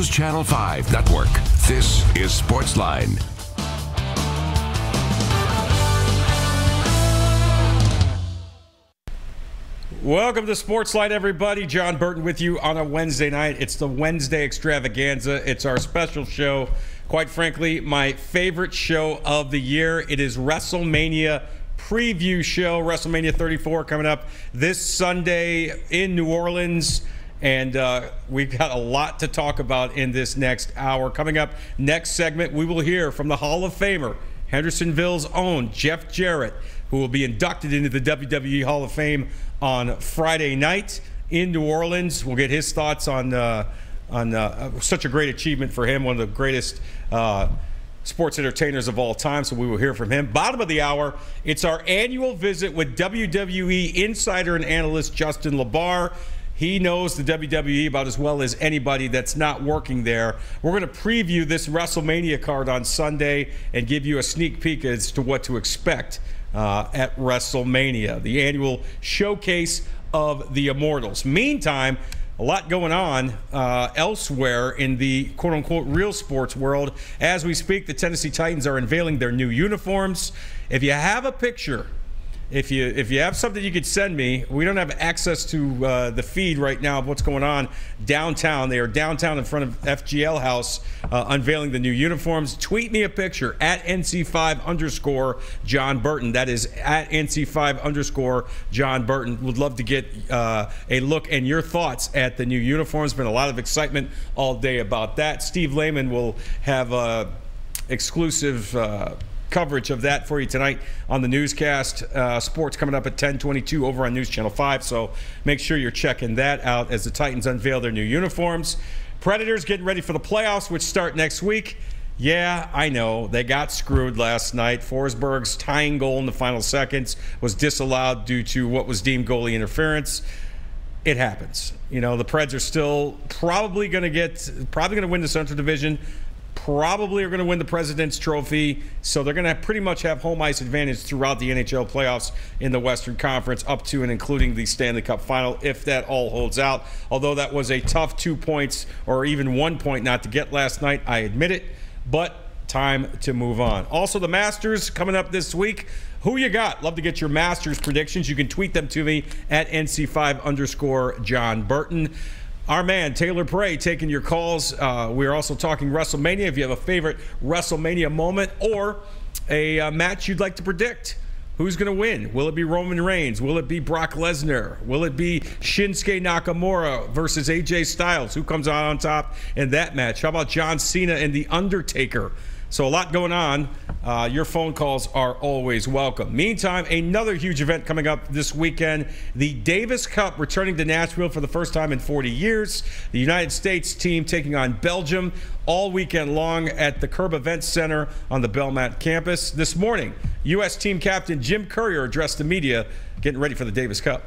News Channel 5 Network. This is Sportsline. Welcome to Sportsline, everybody. Jon Burton with you on a Wednesday night. It's the Wednesday extravaganza. It's our special show. Quite frankly, my favorite show of the year. It is WrestleMania preview show. WrestleMania 34 coming up this Sunday in New Orleans. And we've got a lot to talk about in this next hour. Coming up next segment, we will hear from the Hall of Famer, Hendersonville's own Jeff Jarrett, who will be inducted into the WWE Hall of Fame on Friday night in New Orleans. We'll get his thoughts on such a great achievement for him, one of the greatest sports entertainers of all time, so we will hear from him. Bottom of the hour, it's our annual visit with WWE insider and analyst Justin Labar. He knows the WWE about as well as anybody that's not working there. We're going to preview this WrestleMania card on Sunday and give you a sneak peek as to what to expect at WrestleMania, the annual showcase of the Immortals. Meantime, a lot going on elsewhere in the quote-unquote real sports world. As we speak, the Tennessee Titans are unveiling their new uniforms. If you have a picture, if you have something you could send me, we don't have access to the feed right now of what's going on downtown. They are downtown in front of FGL House unveiling the new uniforms. Tweet me a picture at NC5_Jon Burton. That is at NC5_Jon Burton. Would love to get a look and your thoughts at the new uniforms. Been a lot of excitement all day about that. Steve Lehman will have exclusive coverage of that for you tonight on the newscast. Sports coming up at 10:22 over on News Channel 5, so make sure you're checking that out as the Titans unveil their new uniforms. Predators getting ready for the playoffs, which start next week. Yeah, I know, they got screwed last night. Forsberg's tying goal in the final seconds was disallowed due to what was deemed goalie interference. It happens. You know, the Preds are still probably going to win the Central Division, probably are going to win the President's Trophy, so they're going to pretty much have home ice advantage throughout the NHL playoffs in the Western Conference, up to and including the Stanley Cup Final, if that all holds out. Although that was a tough 2 points or even 1 point not to get last night, I admit it, but time to move on. Also, the Masters coming up this week. Who you got? Love to get your Masters predictions. You can tweet them to me at NC5_Jon Burton. Our man, Taylor Prey, taking your calls. We're also talking WrestleMania. If you have a favorite WrestleMania moment or a match you'd like to predict, who's going to win? Will it be Roman Reigns? Will it be Brock Lesnar? Will it be Shinsuke Nakamura versus AJ Styles? Who comes out on top in that match? How about John Cena and The Undertaker? So a lot going on. Your phone calls are always welcome. Meantime, another huge event coming up this weekend. The Davis Cup returning to Nashville for the first time in 40 years. The United States team taking on Belgium all weekend long at the Curb Event Center on the Belmont campus. This morning, U.S. team captain Jim Courier addressed the media getting ready for the Davis Cup.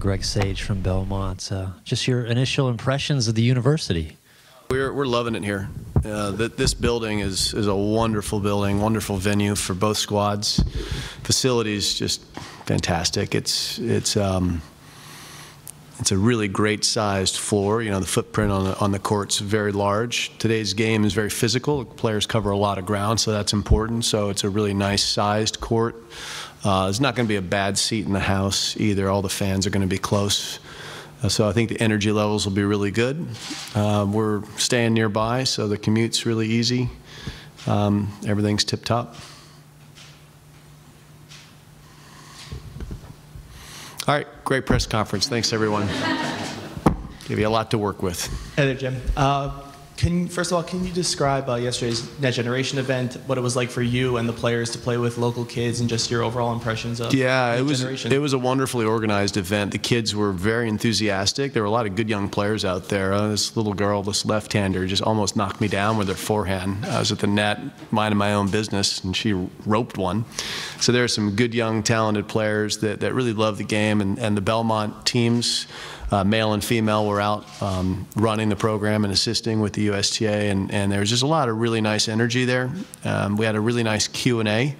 Greg Sage from Belmont. Just your initial impressions of the university. We're loving it here. This building is a wonderful building, wonderful venue for both squads. Facilities just fantastic. It's a really great sized floor. You know, the footprint on the court's very large. Today's game is very physical. Players cover a lot of ground, so that's important. So it's a really nice sized court. There's not going to be a bad seat in the house either. All the fans are going to be close. So I think the energy levels will be really good. We're staying nearby, so the commute's really easy. Everything's tip-top. All right, great press conference. Thanks, everyone. Give you a lot to work with. Hey there, Jim. First of all, can you describe yesterday's Net Generation event, what it was like for you and the players to play with local kids, and just your overall impressions of Net Generation? It was a wonderfully organized event. The kids were very enthusiastic. There were a lot of good young players out there. This little girl, this left-hander, just almost knocked me down with her forehand. I was at the net, minding my own business, and she roped one. So there are some good, young, talented players that really love the game, and the Belmont teams, male and female, were out running the program and assisting with the USTA, and there was just a lot of really nice energy there. We had a really nice Q&A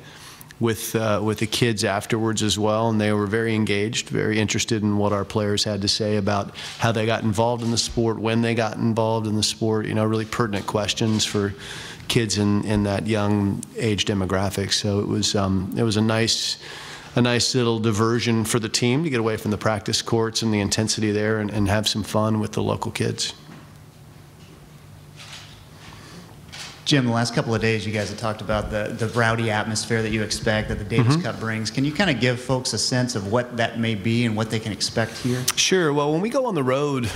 with the kids afterwards as well, and they were very engaged, very interested in what our players had to say about how they got involved in the sport, when they got involved in the sport. You know, really pertinent questions for kids in that young age demographic. So it was a nice little diversion for the team to get away from the practice courts and the intensity there, and have some fun with the local kids. Jim, the last couple of days, you guys have talked about the rowdy atmosphere that you expect that the Davis Cup brings. Can you kind of give folks a sense of what that may be and what they can expect here? Sure. Well, when we go on the road,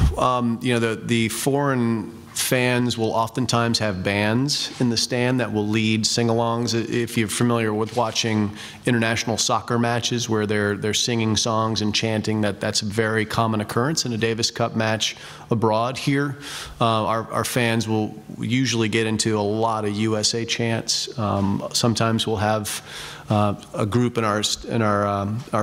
you know, the foreign fans will oftentimes have bands in the stand that will lead sing-alongs. If you're familiar with watching international soccer matches where they're singing songs and chanting, that's a very common occurrence in a Davis Cup match abroad. Here, our fans will usually get into a lot of USA chants. Sometimes we'll have a group in our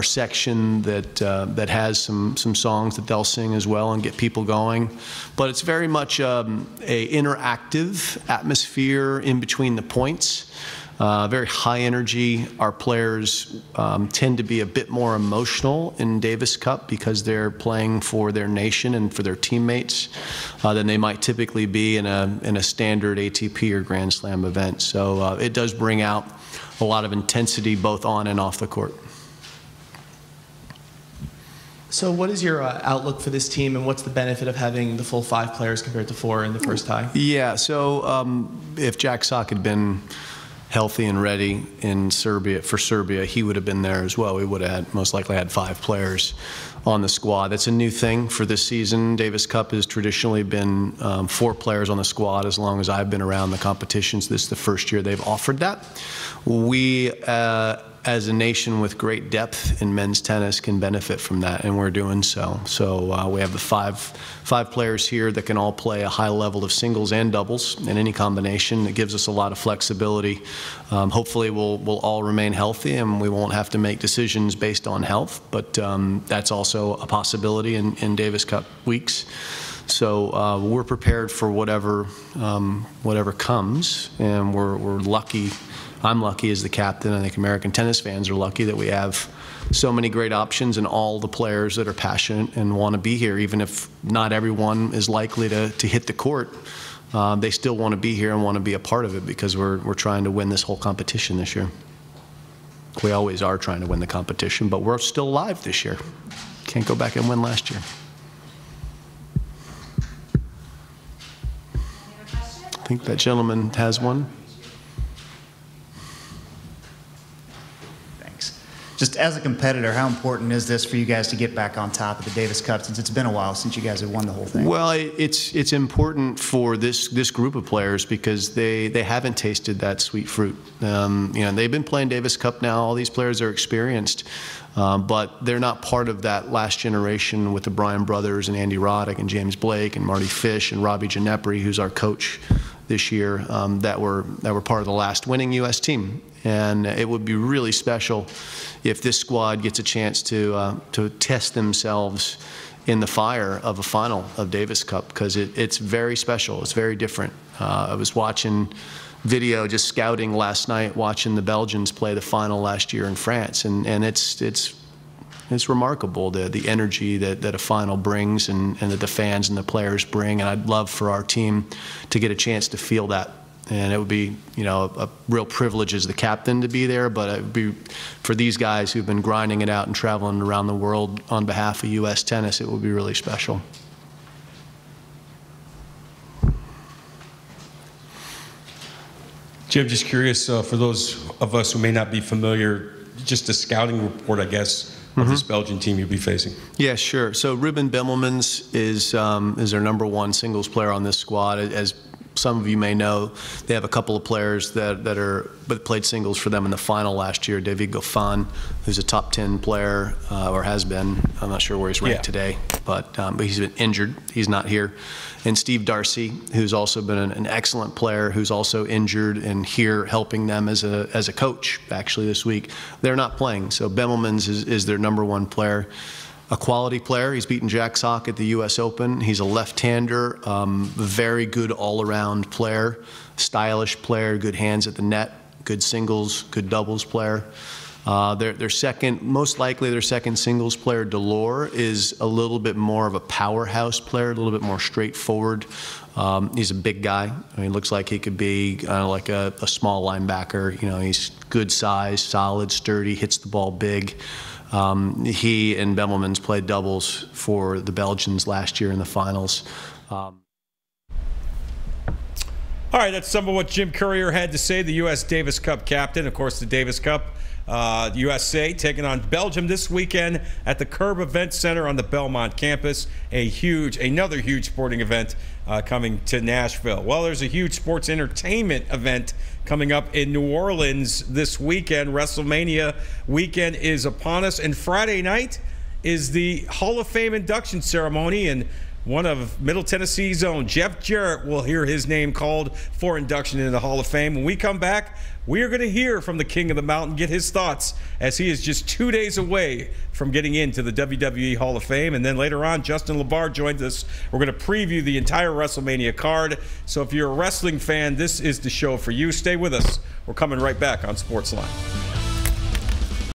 section that has some songs that they'll sing as well and get people going. But it's very much a interactive atmosphere in between the points. Very high energy. Our players tend to be a bit more emotional in Davis Cup because they're playing for their nation and for their teammates than they might typically be in a standard ATP or Grand Slam event. So it does bring out a lot of intensity both on and off the court. So what is your outlook for this team, and what's the benefit of having the full 5 players compared to 4 in the first tie? Yeah, so if Jack Sock had been healthy and ready in Serbia, he would have been there as well. We would have most likely had 5 players on the squad. That's a new thing for this season. Davis Cup has traditionally been 4 players on the squad as long as I've been around the competitions. This is the first year they've offered that. We, as a nation with great depth in men's tennis, can benefit from that, and we're doing so. So we have the five players here that can all play a high level of singles and doubles in any combination. It gives us a lot of flexibility. Hopefully we'll all remain healthy and we won't have to make decisions based on health, but that's also a possibility in Davis Cup weeks. So we're prepared for whatever comes, and we're lucky. I'm lucky as the captain. I think American tennis fans are lucky that we have so many great options and all the players that are passionate and want to be here. Even if not everyone is likely to hit the court, they still want to be here and want to be a part of it because we're trying to win this whole competition this year. We always are trying to win the competition, but we're still alive this year. Can't go back and win last year. I think that gentleman has one. Just as a competitor, how important is this for you guys to get back on top of the Davis Cup, since it's been a while since you guys have won the whole thing? Well, it's important for this group of players because they haven't tasted that sweet fruit. You know, they've been playing Davis Cup now. All these players are experienced, but they're not part of that last generation with the Bryan brothers and Andy Roddick and James Blake and Marty Fish and Robbie Ginepri, who's our coach this year, that were part of the last winning U.S. team. And it would be really special if this squad gets a chance to test themselves in the fire of a final of Davis Cup, because it's very special. It's very different. I was watching video, just scouting last night, watching the Belgians play the final last year in France, and it's remarkable, the energy that a final brings and that the fans and the players bring. And I'd love for our team to get a chance to feel that. And it would be, you know, a real privilege as the captain to be there, but it would be for these guys who've been grinding it out and traveling around the world on behalf of U.S. tennis, it would be really special. Jim, just curious, for those of us who may not be familiar, just a scouting report, I guess, of this Belgian team you'll be facing. Yeah, sure. So Ruben Bimmelmans is our #1 singles player on this squad. As some of you may know, they have a couple of players that played singles for them in the final last year. David Goffin, who's a top 10 player, or has been. I'm not sure where he's ranked today, but he's been injured. He's not here. And Steve Darcy, who's also been an excellent player, who's also injured and here helping them as a coach actually this week. They're not playing, so Bimmelmans is their #1 player. A quality player. He's beaten Jack Sock at the U.S. Open. He's a left-hander, very good all-around player, stylish player, good hands at the net, good singles, good doubles player. Their second, most likely their second singles player, Delore, is a little bit more of a powerhouse player, a little bit more straightforward. He's a big guy. I mean, looks like he could be like a small linebacker. You know, he's good size, solid, sturdy, hits the ball big. He and Bemelmans played doubles for the Belgians last year in the finals. All right, that's some of what Jim Courier had to say, the U.S. Davis Cup captain. Of course, the Davis Cup, USA taking on Belgium this weekend at the Curb Event Center on the Belmont campus. Another huge sporting event coming to Nashville. Well, there's a huge sports entertainment event coming up in New Orleans this weekend. WrestleMania weekend is upon us, and Friday night is the Hall of Fame induction ceremony, and one of Middle Tennessee's own, Jeff Jarrett, will hear his name called for induction into the Hall of Fame. When we come back, we are going to hear from the King of the Mountain, get his thoughts, as he is just 2 days away from getting into the WWE Hall of Fame. And then later on, Justin Labar joins us. We're going to preview the entire WrestleMania card. So if you're a wrestling fan, this is the show for you. Stay with us. We're coming right back on Sportsline.